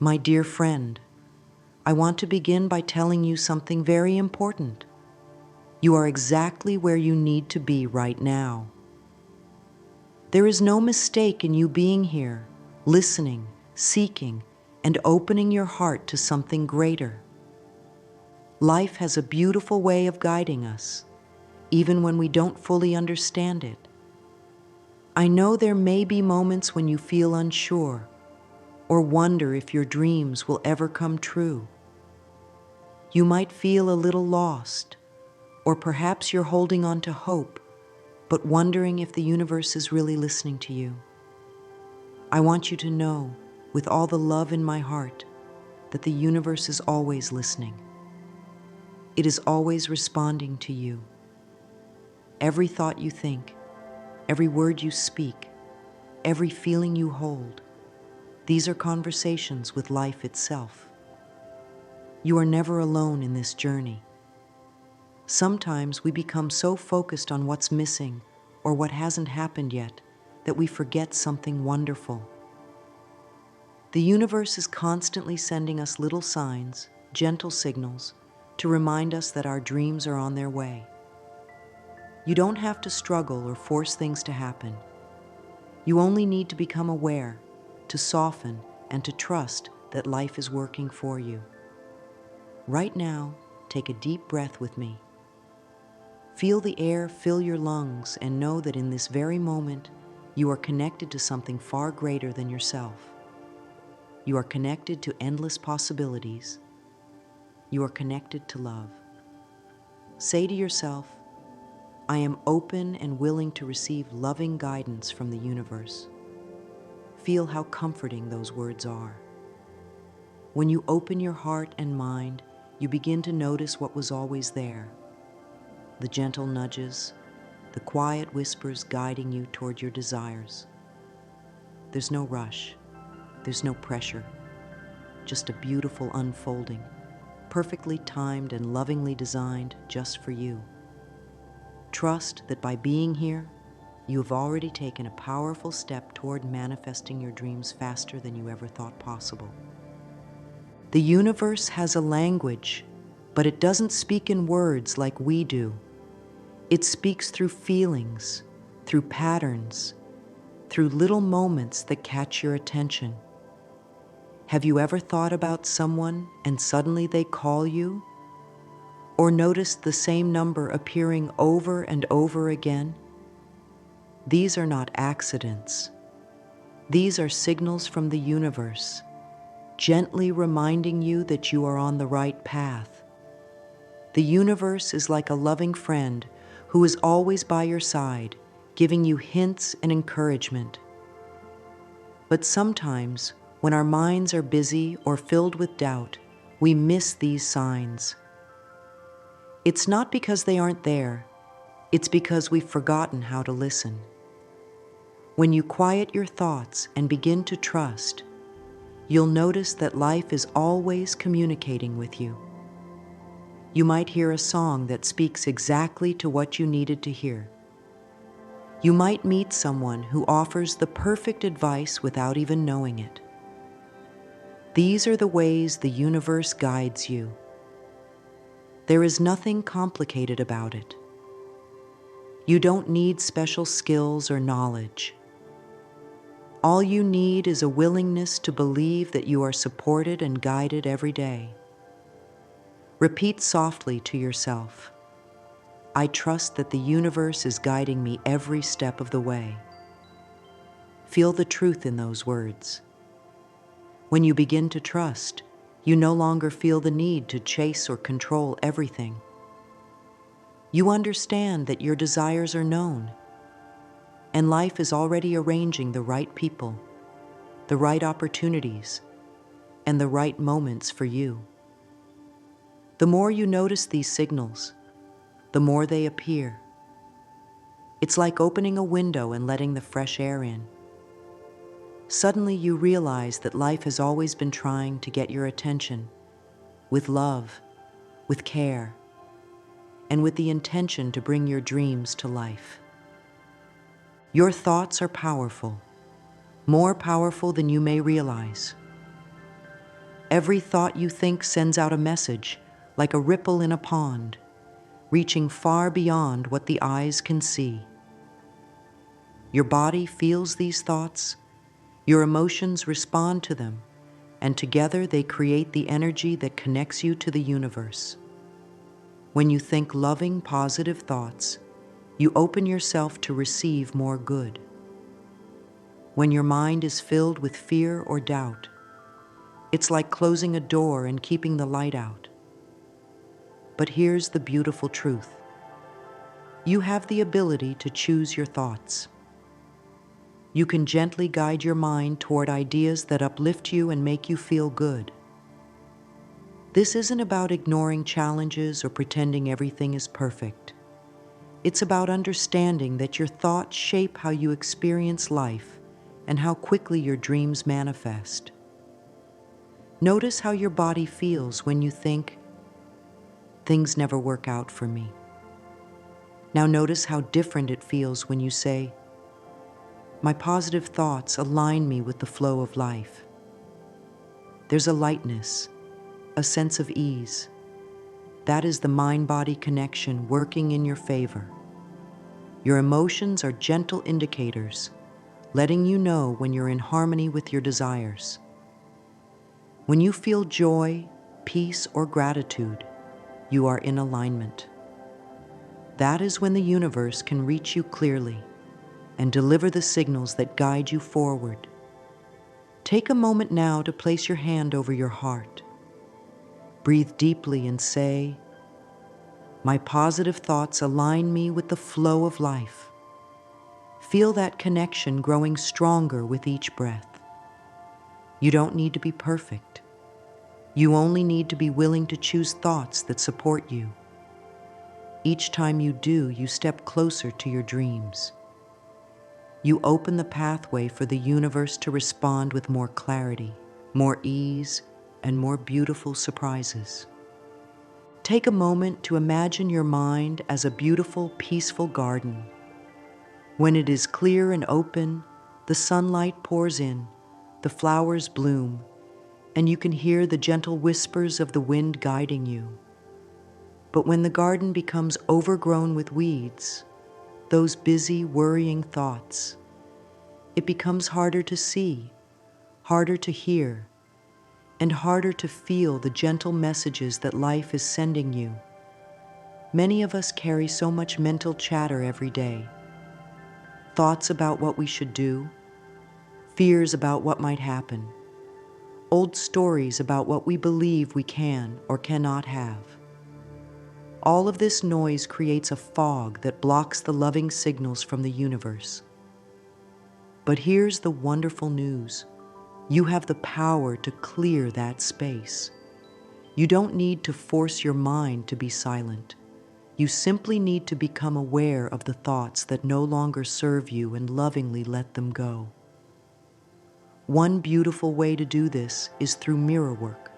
My dear friend, I want to begin by telling you something very important. You are exactly where you need to be right now. There is no mistake in you being here, listening, seeking, and opening your heart to something greater. Life has a beautiful way of guiding us, even when we don't fully understand it. I know there may be moments when you feel unsure or wonder if your dreams will ever come true. You might feel a little lost, or perhaps you're holding on to hope, but wondering if the universe is really listening to you. I want you to know, with all the love in my heart, that the universe is always listening. It is always responding to you. Every thought you think, every word you speak, every feeling you hold, these are conversations with life itself. You are never alone in this journey. Sometimes we become so focused on what's missing or what hasn't happened yet that we forget something wonderful. The universe is constantly sending us little signs, gentle signals, to remind us that our dreams are on their way. You don't have to struggle or force things to happen. You only need to become aware, to soften, and to trust that life is working for you. Right now, take a deep breath with me. Feel the air fill your lungs and know that in this very moment, you are connected to something far greater than yourself. You are connected to endless possibilities. You are connected to love. Say to yourself, I am open and willing to receive loving guidance from the universe. Feel how comforting those words are. When you open your heart and mind, you begin to notice what was always there. The gentle nudges, the quiet whispers guiding you toward your desires. There's no rush, there's no pressure, just a beautiful unfolding, perfectly timed and lovingly designed just for you. Trust that by being here, you have already taken a powerful step toward manifesting your dreams faster than you ever thought possible. The universe has a language, but it doesn't speak in words like we do. It speaks through feelings, through patterns, through little moments that catch your attention. Have you ever thought about someone and suddenly they call you? Or noticed the same number appearing over and over again? These are not accidents. These are signals from the universe, gently reminding you that you are on the right path. The universe is like a loving friend who is always by your side, giving you hints and encouragement. But sometimes, when our minds are busy or filled with doubt, we miss these signs. It's not because they aren't there, it's because we've forgotten how to listen. When you quiet your thoughts and begin to trust, you'll notice that life is always communicating with you. You might hear a song that speaks exactly to what you needed to hear. You might meet someone who offers the perfect advice without even knowing it. These are the ways the universe guides you. There is nothing complicated about it. You don't need special skills or knowledge. All you need is a willingness to believe that you are supported and guided every day. Repeat softly to yourself, I trust that the universe is guiding me every step of the way. Feel the truth in those words. When you begin to trust, you no longer feel the need to chase or control everything. You understand that your desires are known, and life is already arranging the right people, the right opportunities, and the right moments for you. The more you notice these signals, the more they appear. It's like opening a window and letting the fresh air in. Suddenly you realize that life has always been trying to get your attention, with love, with care, and with the intention to bring your dreams to life. Your thoughts are powerful, more powerful than you may realize. Every thought you think sends out a message, like a ripple in a pond, reaching far beyond what the eyes can see. Your body feels these thoughts, your emotions respond to them, and together they create the energy that connects you to the universe. When you think loving, positive thoughts, you open yourself to receive more good. When your mind is filled with fear or doubt, it's like closing a door and keeping the light out. But here's the beautiful truth. You have the ability to choose your thoughts. You can gently guide your mind toward ideas that uplift you and make you feel good. This isn't about ignoring challenges or pretending everything is perfect. It's about understanding that your thoughts shape how you experience life and how quickly your dreams manifest. Notice how your body feels when you think, "Things never work out for me." Now notice how different it feels when you say, "My positive thoughts align me with the flow of life." There's a lightness, a sense of ease. That is the mind-body connection working in your favor. Your emotions are gentle indicators, letting you know when you're in harmony with your desires. When you feel joy, peace, or gratitude, you are in alignment. That is when the universe can reach you clearly and deliver the signals that guide you forward. Take a moment now to place your hand over your heart. Breathe deeply and say, "My positive thoughts align me with the flow of life." Feel that connection growing stronger with each breath. You don't need to be perfect. You only need to be willing to choose thoughts that support you. Each time you do, you step closer to your dreams. You open the pathway for the universe to respond with more clarity, more ease, and more beautiful surprises. Take a moment to imagine your mind as a beautiful, peaceful garden. When it is clear and open, the sunlight pours in, the flowers bloom, and you can hear the gentle whispers of the wind guiding you. But when the garden becomes overgrown with weeds, those busy, worrying thoughts, it becomes harder to see, harder to hear, and harder to feel the gentle messages that life is sending you. Many of us carry so much mental chatter every day. Thoughts about what we should do, fears about what might happen, old stories about what we believe we can or cannot have. All of this noise creates a fog that blocks the loving signals from the universe. But here's the wonderful news. You have the power to clear that space. You don't need to force your mind to be silent. You simply need to become aware of the thoughts that no longer serve you and lovingly let them go. One beautiful way to do this is through mirror work.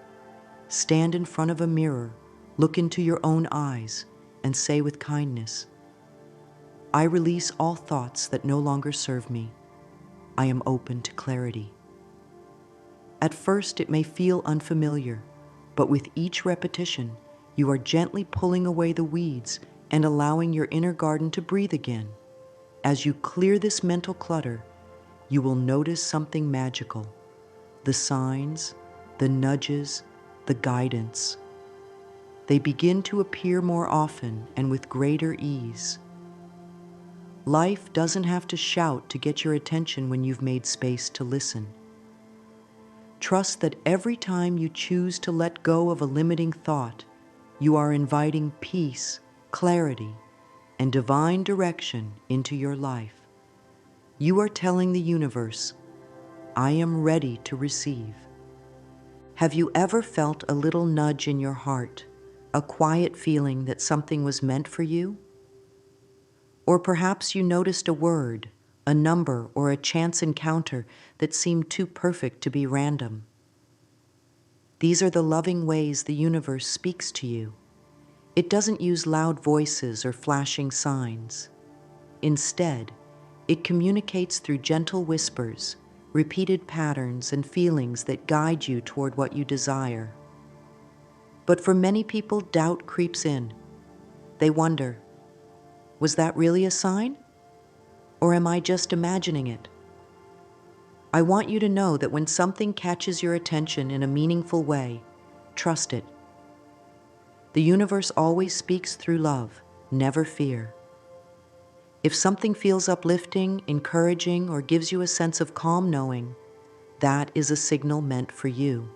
Stand in front of a mirror, look into your own eyes, and say with kindness, "I release all thoughts that no longer serve me. I am open to clarity." At first, it may feel unfamiliar, but with each repetition, you are gently pulling away the weeds and allowing your inner garden to breathe again. As you clear this mental clutter, you will notice something magical. The signs, the nudges, the guidance. They begin to appear more often and with greater ease. Life doesn't have to shout to get your attention when you've made space to listen. Trust that every time you choose to let go of a limiting thought, you are inviting peace, clarity, and divine direction into your life. You are telling the universe, "I am ready to receive." Have you ever felt a little nudge in your heart, a quiet feeling that something was meant for you? Or perhaps you noticed a word, a number, or a chance encounter that seemed too perfect to be random. These are the loving ways the universe speaks to you. It doesn't use loud voices or flashing signs. Instead, it communicates through gentle whispers, repeated patterns, and feelings that guide you toward what you desire. But for many people, doubt creeps in. They wonder, was that really a sign? Or am I just imagining it? I want you to know that when something catches your attention in a meaningful way, trust it. The universe always speaks through love, never fear. If something feels uplifting, encouraging, or gives you a sense of calm knowing, that is a signal meant for you.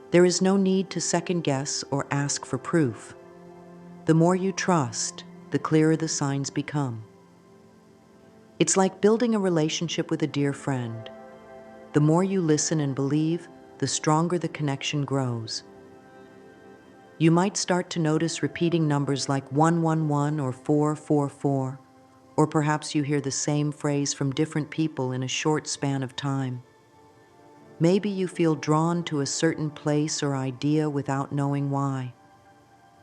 There is no need to second guess or ask for proof. The more you trust, the clearer the signs become. It's like building a relationship with a dear friend. The more you listen and believe, the stronger the connection grows. You might start to notice repeating numbers like 111 or 444, or perhaps you hear the same phrase from different people in a short span of time. Maybe you feel drawn to a certain place or idea without knowing why.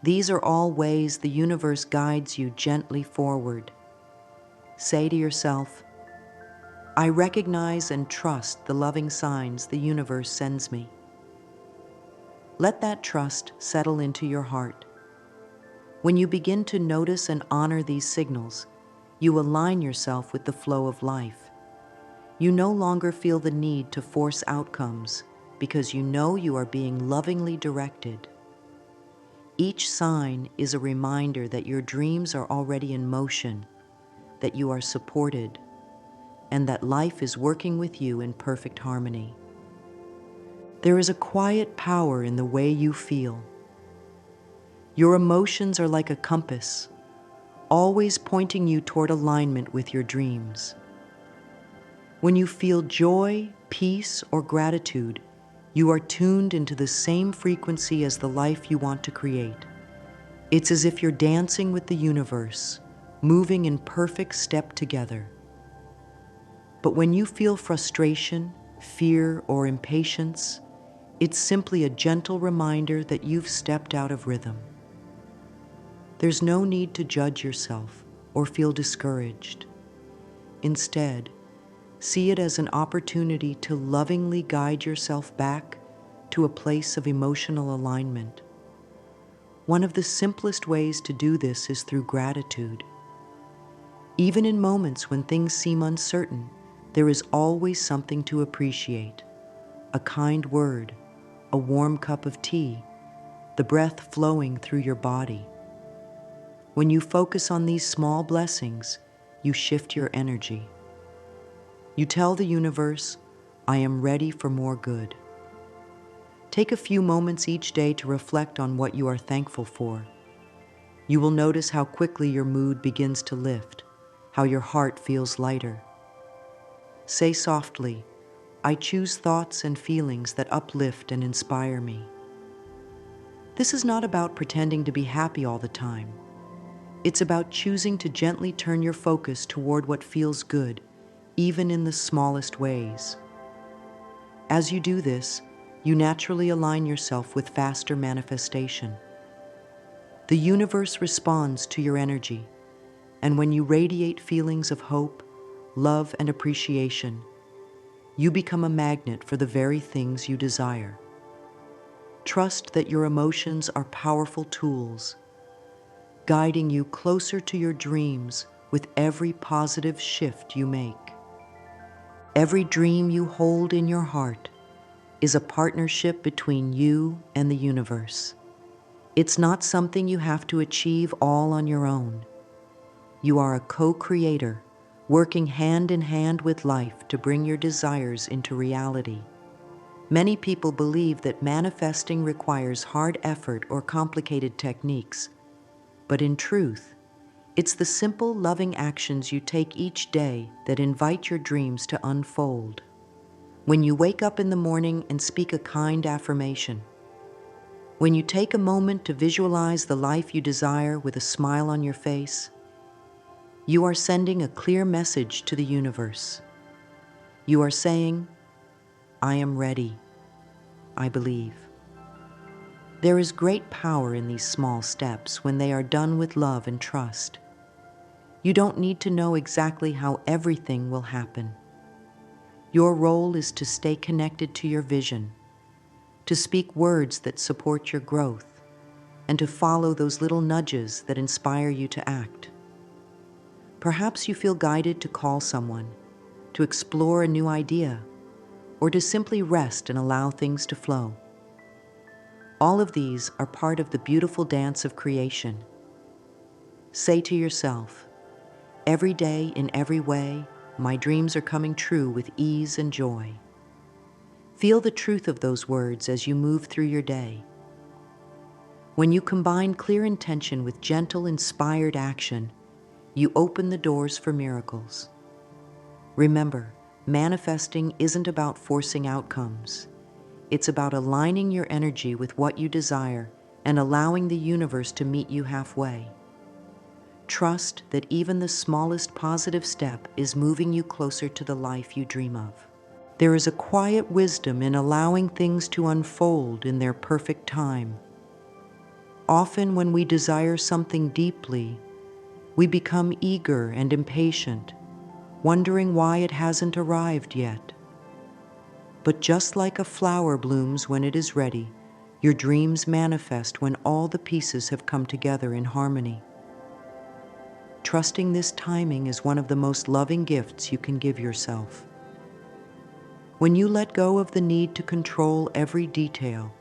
These are all ways the universe guides you gently forward. Say to yourself, I recognize and trust the loving signs the universe sends me. Let that trust settle into your heart. When you begin to notice and honor these signals, you align yourself with the flow of life. You no longer feel the need to force outcomes because you know you are being lovingly directed. Each sign is a reminder that your dreams are already in motion, that you are supported, and that life is working with you in perfect harmony. There is a quiet power in the way you feel. Your emotions are like a compass, always pointing you toward alignment with your dreams. When you feel joy, peace, or gratitude, you are tuned into the same frequency as the life you want to create. It's as if you're dancing with the universe, moving in perfect step together. But when you feel frustration, fear, or impatience, it's simply a gentle reminder that you've stepped out of rhythm. There's no need to judge yourself or feel discouraged. Instead, see it as an opportunity to lovingly guide yourself back to a place of emotional alignment. One of the simplest ways to do this is through gratitude. Even in moments when things seem uncertain, there is always something to appreciate. A kind word, a warm cup of tea, the breath flowing through your body. When you focus on these small blessings, you shift your energy. You tell the universe, I am ready for more good. Take a few moments each day to reflect on what you are thankful for. You will notice how quickly your mood begins to lift, how your heart feels lighter. Say softly, I choose thoughts and feelings that uplift and inspire me. This is not about pretending to be happy all the time. It's about choosing to gently turn your focus toward what feels good, even in the smallest ways. As you do this, you naturally align yourself with faster manifestation. The universe responds to your energy, and when you radiate feelings of hope, love, and appreciation, you become a magnet for the very things you desire. Trust that your emotions are powerful tools, guiding you closer to your dreams with every positive shift you make. Every dream you hold in your heart is a partnership between you and the universe. It's not something you have to achieve all on your own. You are a co-creator, working hand in hand with life to bring your desires into reality. Many people believe that manifesting requires hard effort or complicated techniques, but in truth, it's the simple, loving actions you take each day that invite your dreams to unfold. When you wake up in the morning and speak a kind affirmation, when you take a moment to visualize the life you desire with a smile on your face, you are sending a clear message to the universe. You are saying, I am ready. I believe. There is great power in these small steps when they are done with love and trust. You don't need to know exactly how everything will happen. Your role is to stay connected to your vision, to speak words that support your growth, and to follow those little nudges that inspire you to act. Perhaps you feel guided to call someone, to explore a new idea, or to simply rest and allow things to flow. All of these are part of the beautiful dance of creation. Say to yourself, every day, in every way, my dreams are coming true with ease and joy. Feel the truth of those words as you move through your day. When you combine clear intention with gentle, inspired action, you open the doors for miracles. Remember, manifesting isn't about forcing outcomes. It's about aligning your energy with what you desire and allowing the universe to meet you halfway. Trust that even the smallest positive step is moving you closer to the life you dream of. There is a quiet wisdom in allowing things to unfold in their perfect time. Often when we desire something deeply, we become eager and impatient, wondering why it hasn't arrived yet. But just like a flower blooms when it is ready, your dreams manifest when all the pieces have come together in harmony. Trusting this timing is one of the most loving gifts you can give yourself. When you let go of the need to control every detail,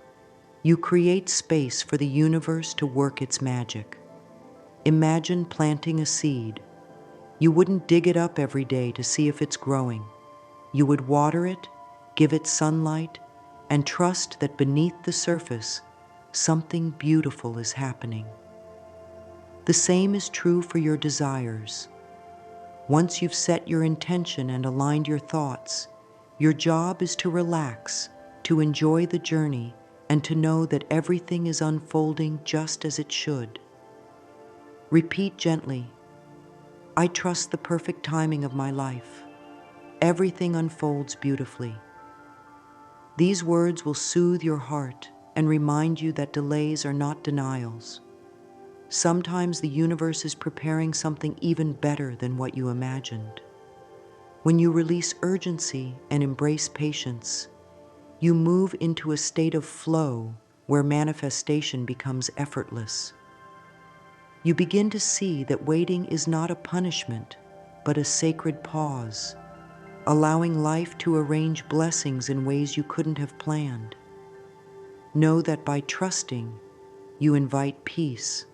you create space for the universe to work its magic. Imagine planting a seed. You wouldn't dig it up every day to see if it's growing. You would water it, give it sunlight, and trust that beneath the surface, something beautiful is happening. The same is true for your desires. Once you've set your intention and aligned your thoughts, your job is to relax, to enjoy the journey, and to know that everything is unfolding just as it should. Repeat gently, I trust the perfect timing of my life. Everything unfolds beautifully. These words will soothe your heart and remind you that delays are not denials. Sometimes the universe is preparing something even better than what you imagined. When you release urgency and embrace patience, you move into a state of flow where manifestation becomes effortless. You begin to see that waiting is not a punishment, but a sacred pause, allowing life to arrange blessings in ways you couldn't have planned. Know that by trusting, you invite peace.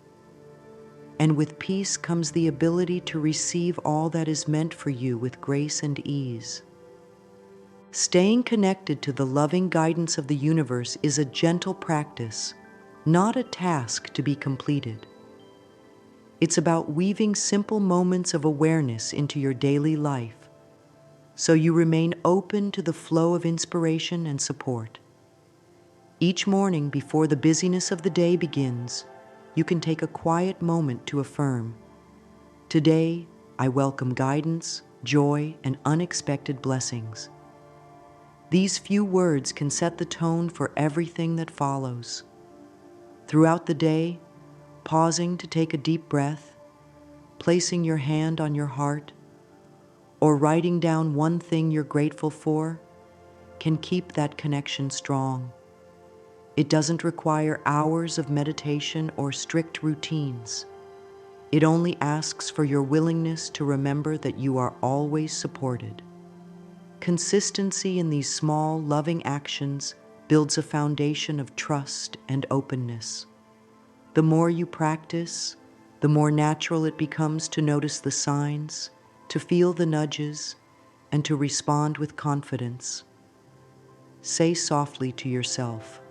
And with peace comes the ability to receive all that is meant for you with grace and ease. Staying connected to the loving guidance of the universe is a gentle practice, not a task to be completed. It's about weaving simple moments of awareness into your daily life, so you remain open to the flow of inspiration and support. Each morning before the busyness of the day begins, you can take a quiet moment to affirm, today, I welcome guidance, joy, and unexpected blessings. These few words can set the tone for everything that follows. Throughout the day, pausing to take a deep breath, placing your hand on your heart, or writing down one thing you're grateful for can keep that connection strong. It doesn't require hours of meditation or strict routines. It only asks for your willingness to remember that you are always supported. Consistency in these small, loving actions builds a foundation of trust and openness. The more you practice, the more natural it becomes to notice the signs, to feel the nudges, and to respond with confidence. Say softly to yourself,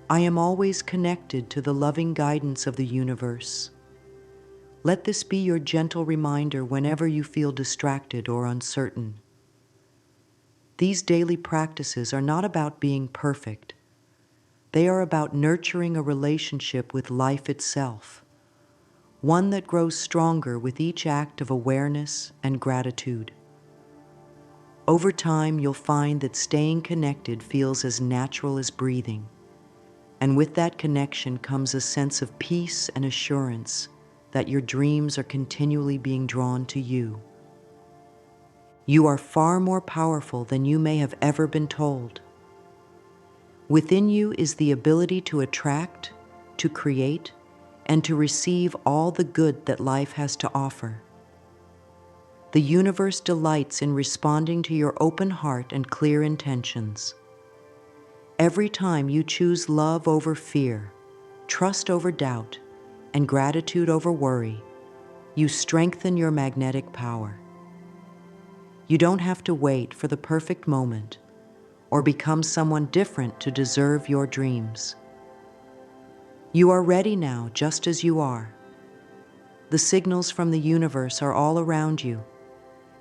I am always connected to the loving guidance of the universe. Let this be your gentle reminder whenever you feel distracted or uncertain. These daily practices are not about being perfect. They are about nurturing a relationship with life itself, one that grows stronger with each act of awareness and gratitude. Over time, you'll find that staying connected feels as natural as breathing, and with that connection comes a sense of peace and assurance that your dreams are continually being drawn to you. You are far more powerful than you may have ever been told. Within you is the ability to attract, to create, and to receive all the good that life has to offer. The universe delights in responding to your open heart and clear intentions. Every time you choose love over fear, trust over doubt, and gratitude over worry, you strengthen your magnetic power. You don't have to wait for the perfect moment or become someone different to deserve your dreams. You are ready now, just as you are. The signals from the universe are all around you,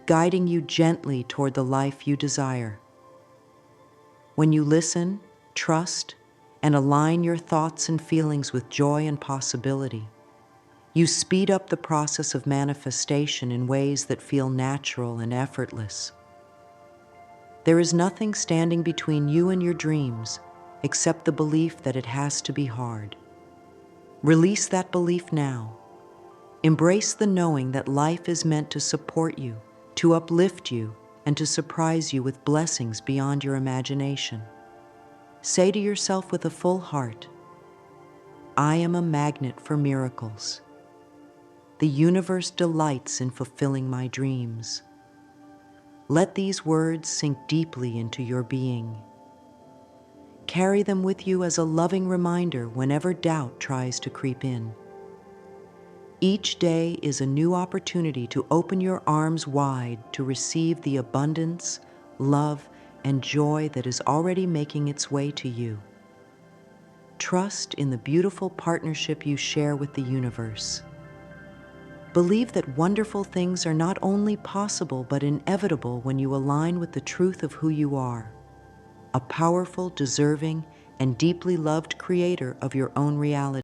guiding you gently toward the life you desire. When you listen, trust, and align your thoughts and feelings with joy and possibility, you speed up the process of manifestation in ways that feel natural and effortless. There is nothing standing between you and your dreams except the belief that it has to be hard. Release that belief now. Embrace the knowing that life is meant to support you, to uplift you, and to surprise you with blessings beyond your imagination. Say to yourself with a full heart, I am a magnet for miracles. The universe delights in fulfilling my dreams. Let these words sink deeply into your being. Carry them with you as a loving reminder whenever doubt tries to creep in. Each day is a new opportunity to open your arms wide to receive the abundance, love, and joy that is already making its way to you. Trust in the beautiful partnership you share with the universe. Believe that wonderful things are not only possible but inevitable when you align with the truth of who you are, a powerful, deserving, and deeply loved creator of your own reality.